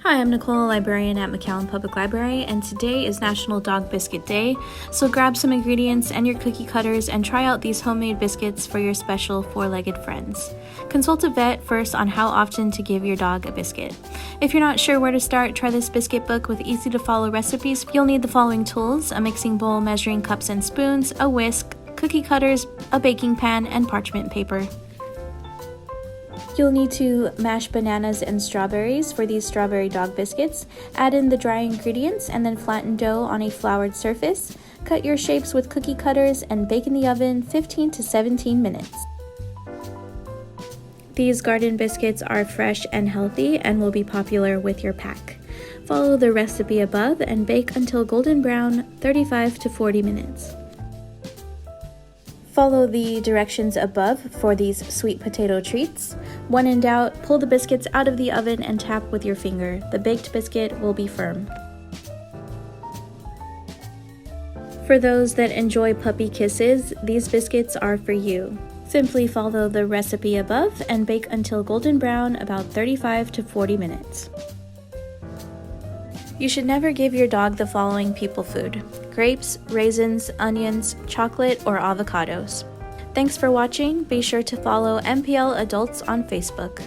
Hi, I'm Nicole, a librarian at McAllen Public Library, and today is National Dog Biscuit Day, so grab some ingredients and your cookie cutters and try out these homemade biscuits for your special four-legged friends. Consult a vet first on how often to give your dog a biscuit. If you're not sure where to start, try this biscuit book with easy-to-follow recipes. You'll need the following tools: a mixing bowl, measuring cups and spoons, a whisk, cookie cutters, a baking pan, and parchment paper. You'll need to mash bananas and strawberries for these strawberry dog biscuits. Add in the dry ingredients and then flatten dough on a floured surface. Cut your shapes with cookie cutters and bake in the oven 15 to 17 minutes. These garden biscuits are fresh and healthy and will be popular with your pack. Follow the recipe above and bake until golden brown, 35 to 40 minutes. Follow the directions above for these sweet potato treats. When in doubt, pull the biscuits out of the oven and tap with your finger. The baked biscuit will be firm. For those that enjoy puppy kisses, these biscuits are for you. Simply follow the recipe above and bake until golden brown, about 35 to 40 minutes. You should never give your dog the following people food: grapes, raisins, onions, chocolate, or avocados. Thanks for watching. Be sure to follow MPL Adults on Facebook.